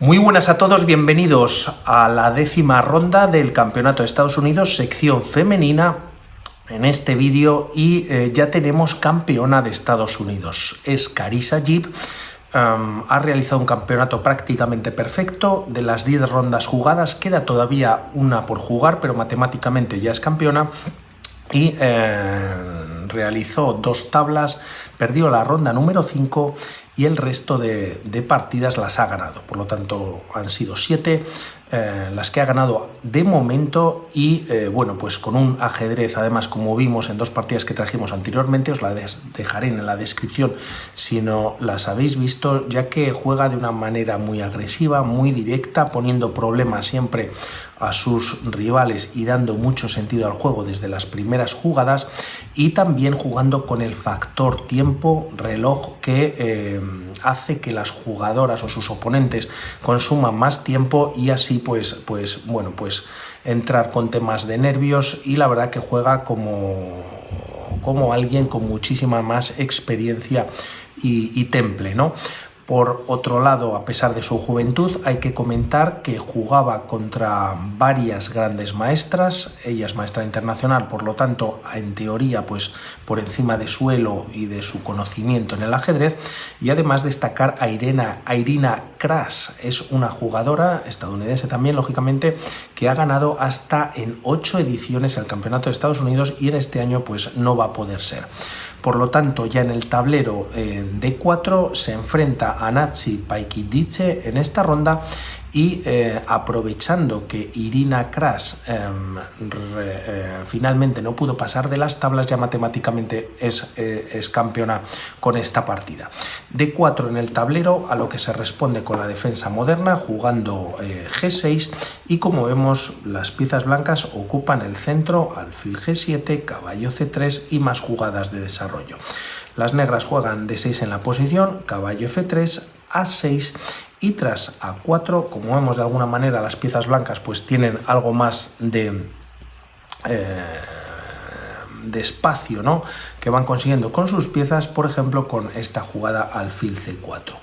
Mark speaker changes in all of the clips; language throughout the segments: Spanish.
Speaker 1: Muy buenas a todos, bienvenidos a la 10ª ronda del Campeonato de Estados Unidos, sección femenina, en este vídeo y ya tenemos campeona de Estados Unidos, es Carissa Jeep. Ha realizado un campeonato prácticamente perfecto, de las 10 rondas jugadas queda todavía una por jugar, pero matemáticamente ya es campeona. Y realizó 2 tablas, perdió la ronda número 5 y el resto de partidas las ha ganado. Por lo tanto, han sido 7 las que ha ganado de momento y bueno, pues con un ajedrez, además, como vimos en 2 partidas que trajimos anteriormente, os la dejaré en la descripción si no las habéis visto, ya que juega de una manera muy agresiva, muy directa, poniendo problemas siempre a sus rivales y dando mucho sentido al juego desde las primeras jugadas, y también jugando con el factor tiempo, reloj, que hace que las jugadoras o sus oponentes consuman más tiempo y así pues entrar con temas de nervios, y la verdad que juega como alguien con muchísima más experiencia y temple, ¿no? Por otro lado, a pesar de su juventud, hay que comentar que jugaba contra varias grandes maestras. Ella es maestra internacional, por lo tanto, en teoría, pues por encima de su elo y de su conocimiento en el ajedrez. Y además destacar a Irina Kras, es una jugadora estadounidense también, lógicamente, que ha ganado hasta en 8 ediciones el Campeonato de Estados Unidos y en este año pues no va a poder ser. Por lo tanto, ya en el tablero D4 se enfrenta a Nazi Paikidice en esta ronda y aprovechando que Irina Kras finalmente no pudo pasar de las tablas, ya matemáticamente es campeona con esta partida. D4 en el tablero, a lo que se responde con la defensa moderna, jugando G6, y como vemos las piezas blancas ocupan el centro, alfil G7, caballo C3 y más jugadas de desarrollo. Las negras juegan D6 en la posición, caballo F3, A6 y tras A4, como vemos de alguna manera las piezas blancas pues tienen algo más de espacio, ¿no?, que van consiguiendo con sus piezas, por ejemplo con esta jugada alfil C4.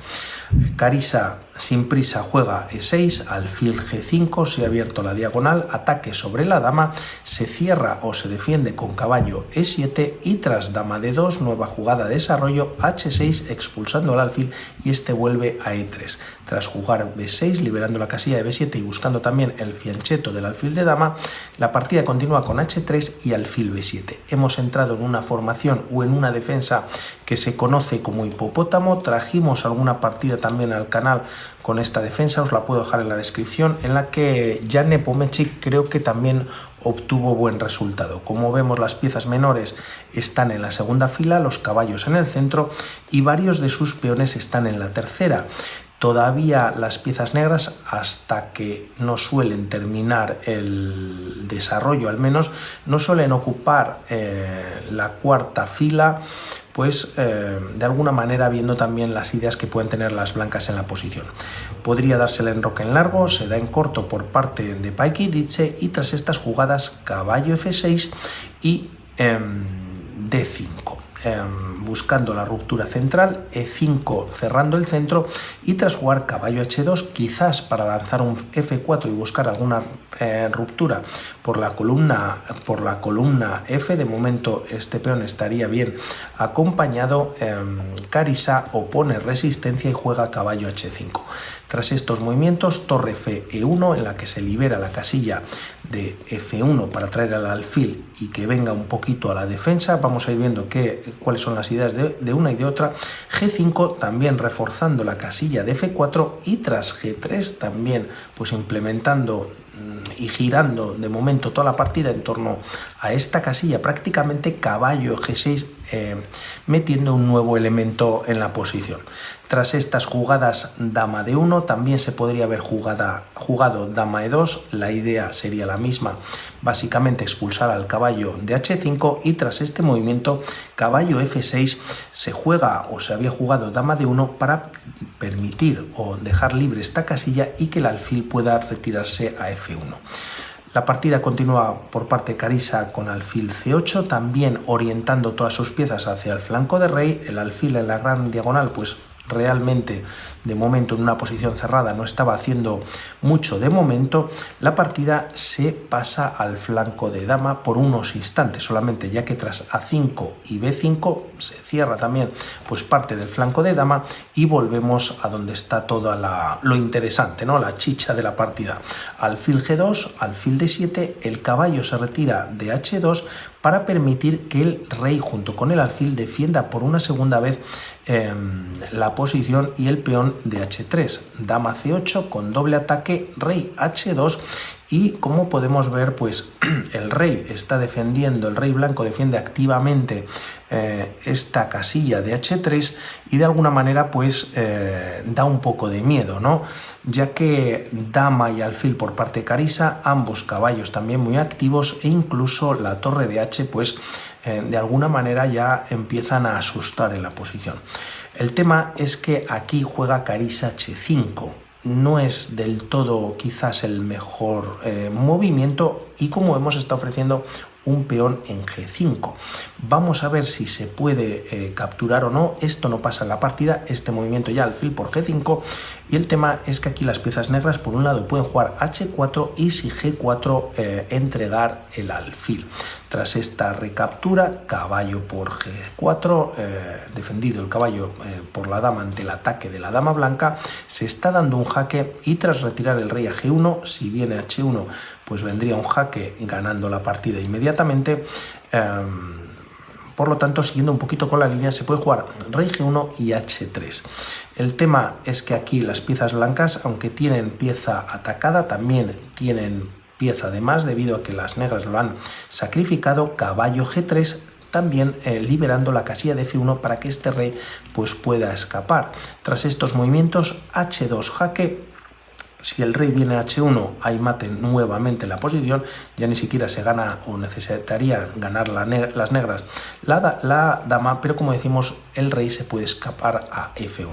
Speaker 1: Carissa sin prisa juega E6, alfil G5, se ha abierto la diagonal, ataque sobre la dama, se cierra o se defiende con caballo E7 y tras dama D2, nueva jugada de desarrollo, H6 expulsando al alfil y este vuelve a E3. Tras jugar B6, liberando la casilla de B7 y buscando también el fianchetto del alfil de dama, la partida continúa con H3 y alfil B7. Hemos entrado en una formación o en una defensa que se conoce como hipopótamo. Trajimos alguna partida también al canal con esta defensa, os la puedo dejar en la descripción, en la que Jan Nepomniachtchi creo que también obtuvo buen resultado. Como vemos, las piezas menores están en la segunda fila, los caballos en el centro y varios de sus peones están en la tercera. Todavía las piezas negras, hasta que no suelen terminar el desarrollo, al menos no suelen ocupar la cuarta fila, pues de alguna manera viendo también las ideas que pueden tener las blancas en la posición. Podría darse el enroque en largo, se da en corto por parte de Paikidice y tras estas jugadas caballo F6 y D5. Buscando la ruptura central, E5 cerrando el centro y tras jugar caballo H2, quizás para lanzar un F4 y buscar alguna ruptura por la columna F. De momento este peón estaría bien acompañado. Carissa opone resistencia y juega caballo H5. Tras estos movimientos, torre F E1, en la que se libera la casilla de F1 para traer al alfil y que venga un poquito a la defensa. Vamos a ir viendo cuáles son las ideas de una y de otra. G5 también reforzando la casilla de F4 y tras G3 también pues implementando y girando de momento toda la partida en torno a esta casilla, prácticamente caballo G6, metiendo un nuevo elemento en la posición. Tras estas jugadas dama D1 también se podría haber jugado dama E2, la idea sería la misma, básicamente expulsar al caballo de H5 y tras este movimiento caballo F6 se juega o se había jugado dama D1 para permitir o dejar libre esta casilla y que el alfil pueda retirarse a F1. La partida continúa por parte de Carissa con alfil C8, también orientando todas sus piezas hacia el flanco de rey. El alfil en la gran diagonal pues realmente de momento en una posición cerrada no estaba haciendo mucho de momento, la partida se pasa al flanco de dama por unos instantes solamente, ya que tras A5 y B5 se cierra también pues parte del flanco de dama y volvemos a donde está todo lo interesante, ¿no? La chicha de la partida. Alfil G2, alfil D7, el caballo se retira de H2 para permitir que el rey junto con el alfil defienda por una segunda vez la posición, y el peón de H3, dama C8 con doble ataque, rey H2, y como podemos ver pues el rey está defendiendo, el rey blanco defiende activamente esta casilla de H3 y de alguna manera pues da un poco de miedo, ¿no? Ya que dama y alfil por parte de Carissa, ambos caballos también muy activos, e incluso la torre de H pues de alguna manera ya empiezan a asustar en la posición. El tema es que aquí juega Carissa H5. No es del todo quizás el mejor movimiento, y como hemos estado ofreciendo un peón en G5. Vamos a ver si se puede capturar o no. Esto no pasa en la partida, este movimiento ya alfil por G5, y el tema es que aquí las piezas negras por un lado pueden jugar H4 y si G4 entregar el alfil. Tras esta recaptura, caballo por G4, defendido el caballo por la dama ante el ataque de la dama blanca, se está dando un jaque, y tras retirar el rey a G1, si viene H1 pues vendría un jaque ganando la partida inmediatamente. Por lo tanto, siguiendo un poquito con la línea, se puede jugar rey G1 y H3. El tema es que aquí las piezas blancas, aunque tienen pieza atacada, también tienen pieza de más debido a que las negras lo han sacrificado. Caballo G3, también liberando la casilla de F1 para que este rey pues pueda escapar. Tras estos movimientos, H2 jaque. Si el rey viene a H1, ahí mate nuevamente la posición, ya ni siquiera se gana o necesitaría ganar las negras la dama, pero como decimos, el rey se puede escapar a F1.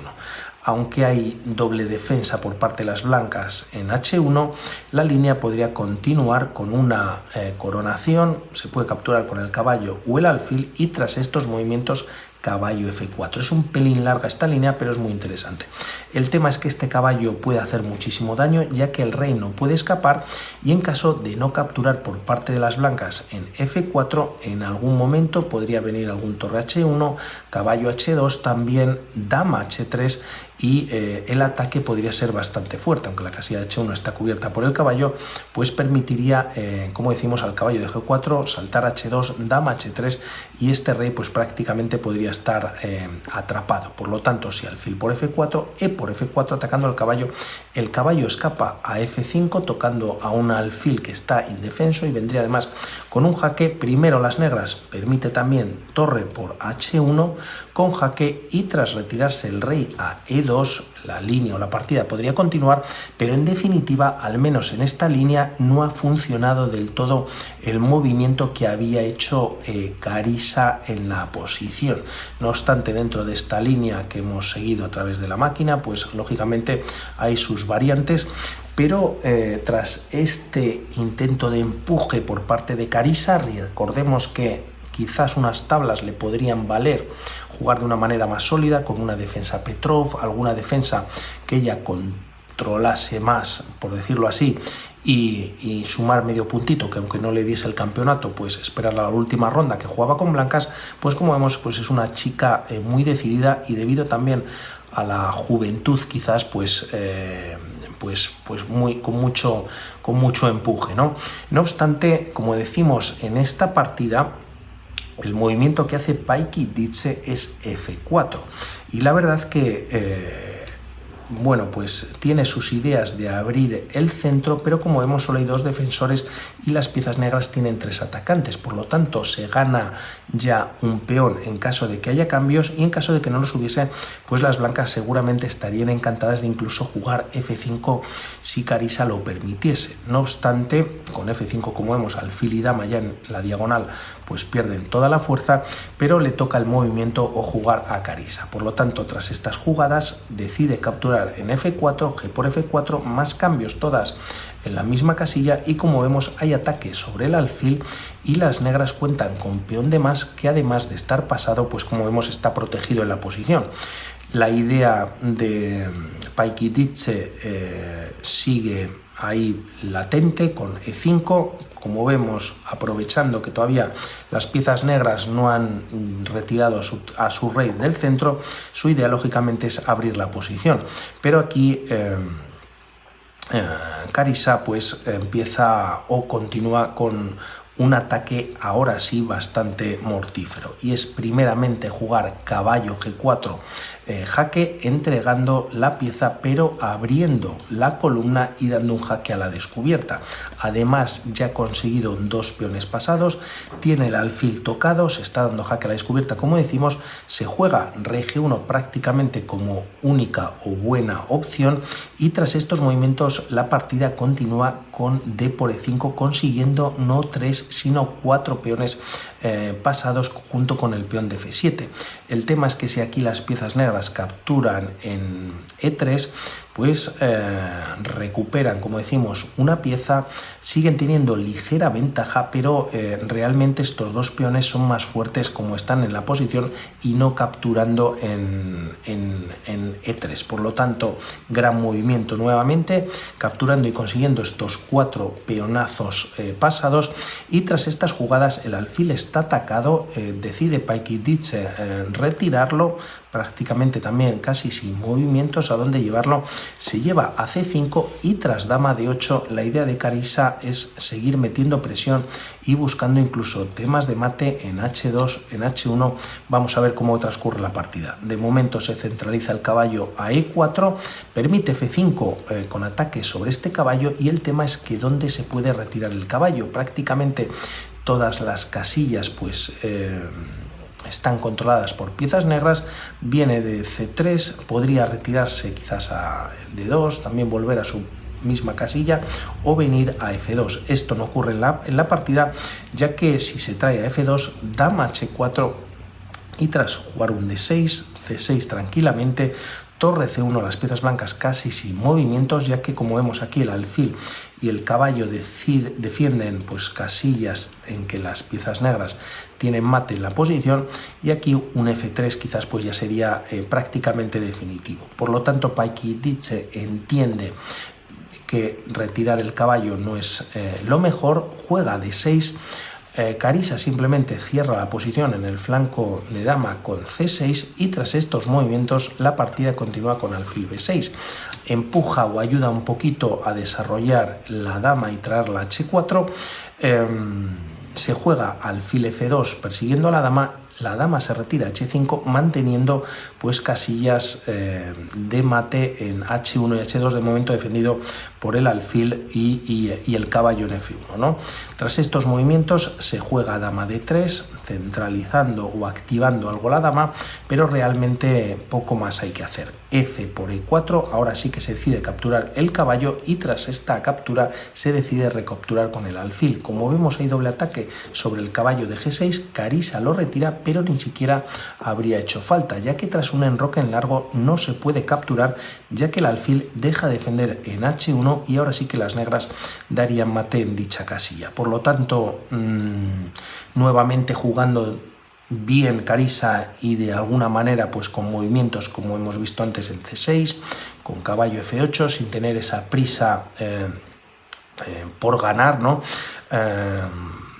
Speaker 1: Aunque hay doble defensa por parte de las blancas en H1, la línea podría continuar con una coronación, se puede capturar con el caballo o el alfil, y tras estos movimientos caballo F4. Es un pelín larga esta línea, pero es muy interesante. El tema es que este caballo puede hacer muchísimo daño, ya que el rey no puede escapar, y en caso de no capturar por parte de las blancas en F4, en algún momento podría venir algún torre H1, caballo H2, también dama H3, y el ataque podría ser bastante fuerte, aunque la casilla de H1 está cubierta por el caballo, pues permitiría, como decimos, al caballo de G4 saltar H2, dama H3, y este rey pues prácticamente podría estar atrapado. Por lo tanto, si alfil por F4, E por F4 atacando al caballo, el caballo escapa a F5 tocando a un alfil que está indefenso, y vendría además con un jaque. Primero las negras permite también torre por H1 con jaque, y tras retirarse el rey a E2, la línea o la partida podría continuar, pero en definitiva, al menos en esta línea, no ha funcionado del todo el movimiento que había hecho Carissa en la posición. No obstante, dentro de esta línea que hemos seguido a través de la máquina, pues lógicamente hay sus variantes, pero tras este intento de empuje por parte de Carissa, recordemos que quizás unas tablas le podrían valer jugar de una manera más sólida, con una defensa Petrov, alguna defensa que ella controlase más, por decirlo así, y sumar medio puntito, que aunque no le diese el campeonato, pues esperar la última ronda que jugaba con blancas. Pues como vemos, pues es una chica muy decidida, y debido también a la juventud quizás pues con mucho empuje, ¿no? No obstante, como decimos en esta partida, el movimiento que hace Paikididze es F4, y la verdad que bueno, pues tiene sus ideas de abrir el centro, pero como vemos solo hay dos defensores y las piezas negras tienen tres atacantes, por lo tanto se gana ya un peón en caso de que haya cambios, y en caso de que no los hubiese, pues las blancas seguramente estarían encantadas de incluso jugar F5 si Carissa lo permitiese. No obstante, con F5, como vemos, alfil y dama ya en la diagonal pues pierden toda la fuerza, pero le toca el movimiento o jugar a Carissa. Por lo tanto, tras estas jugadas decide capturar en F4, G por F4, más cambios todas en la misma casilla, y como vemos hay ataque sobre el alfil, y las negras cuentan con peón de más, que además de estar pasado, pues como vemos está protegido en la posición. La idea de Paikiditze sigue ahí latente con E5, como vemos, aprovechando que todavía las piezas negras no han retirado a su rey del centro, su idea lógicamente es abrir la posición, pero aquí Carissa pues empieza o continúa con un ataque ahora sí bastante mortífero, y es primeramente jugar caballo G4 jaque, entregando la pieza pero abriendo la columna y dando un jaque a la descubierta. Además ya ha conseguido 2 peones pasados, tiene el alfil tocado, se está dando jaque a la descubierta como decimos, se juega rey G1 prácticamente como única o buena opción, y tras estos movimientos la partida continúa con D por E5, consiguiendo no 3 sino 4 peones pasados junto con el peón de F7. El tema es que si aquí las piezas negras capturan en E3, pues recuperan, como decimos, una pieza, siguen teniendo ligera ventaja, pero realmente estos 2 peones son más fuertes como están en la posición y no capturando en E3. Por lo tanto, gran movimiento nuevamente, capturando y consiguiendo estos 4 peonazos pasados, y tras estas jugadas el alfil está atacado, decide Paikiditze retirarlo, prácticamente también casi sin movimientos a dónde llevarlo, se lleva a C5 y tras dama de 8 la idea de Carissa es seguir metiendo presión y buscando incluso temas de mate en H2, en H1. Vamos a ver cómo transcurre la partida. De momento se centraliza el caballo a E4, permite F5 con ataque sobre este caballo, y el tema es que dónde se puede retirar el caballo. Prácticamente todas las casillas pues están controladas por piezas negras. Viene de C3, podría retirarse quizás a D2, también volver a su misma casilla o venir a F2. Esto no ocurre en la partida, ya que si se trae a F2, dama H4 y tras jugar un D6, C6 tranquilamente, torre C1, las piezas blancas casi sin movimientos, ya que como vemos aquí el alfil y el caballo defienden pues casillas en que las piezas negras tienen mate en la posición, y aquí un F3 quizás pues ya sería prácticamente definitivo. Por lo tanto, Paikiditze entiende que retirar el caballo no es lo mejor, juega D6. Carissa simplemente cierra la posición en el flanco de dama con C6, y tras estos movimientos la partida continúa con alfil B6. Empuja o ayuda un poquito a desarrollar la dama y traerla a H4. Se juega alfil F2 persiguiendo a la dama se retira a H5 manteniendo pues casillas de mate en H1 y H2, de momento defendido por el alfil y el caballo en F1, ¿no? Tras estos movimientos se juega dama D3, centralizando o activando algo la dama, pero realmente poco más hay que hacer. F por E4, ahora sí que se decide capturar el caballo, y tras esta captura se decide recapturar con el alfil. Como vemos hay doble ataque sobre el caballo de G6, Carissa lo retira, pero ni siquiera habría hecho falta, ya que tras un enroque en largo no se puede capturar, ya que el alfil deja de defender en H1 y ahora sí que las negras darían mate en dicha casilla. Por lo tanto, nuevamente jugando bien Carissa y de alguna manera pues con movimientos como hemos visto antes en C6, con caballo F8, sin tener esa prisa por ganar, ¿no?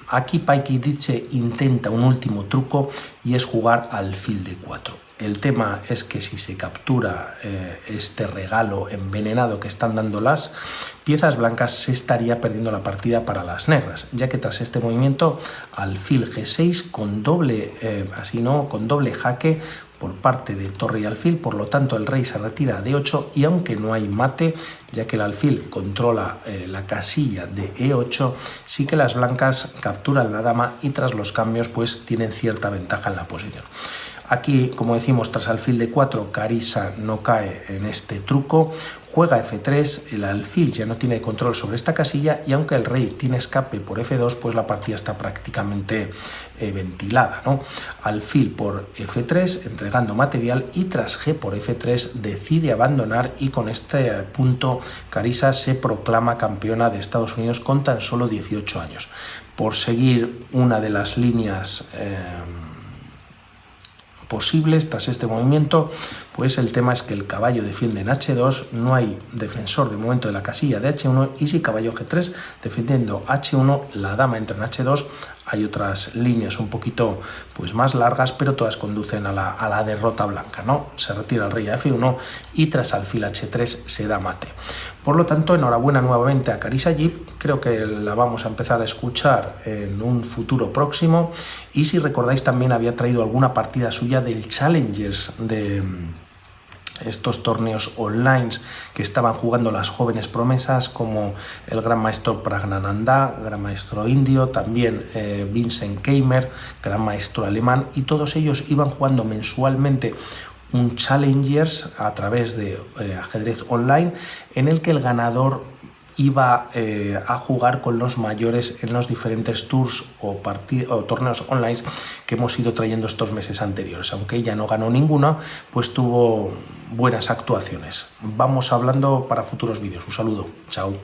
Speaker 1: Aquí Paikiditze intenta un último truco, y es jugar alfil D4. El tema es que si se captura este regalo envenenado que están dando las piezas blancas, se estaría perdiendo la partida para las negras, ya que tras este movimiento alfil G6 con doble, con doble jaque por parte de torre y alfil, por lo tanto el rey se retira a D8, y aunque no hay mate, ya que el alfil controla la casilla de E8, sí que las blancas capturan la dama y tras los cambios pues tienen cierta ventaja en la posición. Aquí, como decimos, tras alfil D4, Carissa no cae en este truco, juega F3, el alfil ya no tiene control sobre esta casilla, y aunque el rey tiene escape por F2, pues la partida está prácticamente ventilada, ¿no? Alfil por F3, entregando material, y tras G por F3 decide abandonar, y con este punto Carissa se proclama campeona de Estados Unidos con tan solo 18 años. Por seguir una de las líneas posibles tras este movimiento, pues el tema es que el caballo defiende en H2, no hay defensor de momento de la casilla de H1, y si caballo G3 defendiendo H1, la dama entra en H2. Hay otras líneas un poquito pues más largas, pero todas conducen a la derrota blanca, ¿no? Se retira el rey a F1 y tras alfil H3 se da mate. Por lo tanto, enhorabuena nuevamente a Carissa Jeep, creo que la vamos a empezar a escuchar en un futuro próximo, y si recordáis también había traído alguna partida suya del Challengers, de estos torneos online que estaban jugando las jóvenes promesas como el gran maestro Praggnanandhaa, gran maestro indio, también Vincent Keimer, gran maestro alemán, y todos ellos iban jugando mensualmente un Challengers a través de ajedrez online, en el que el ganador iba a jugar con los mayores en los diferentes tours o torneos online que hemos ido trayendo estos meses anteriores. Aunque ella no ganó ninguno, pues tuvo buenas actuaciones. Vamos hablando para futuros vídeos. Un saludo. Chao.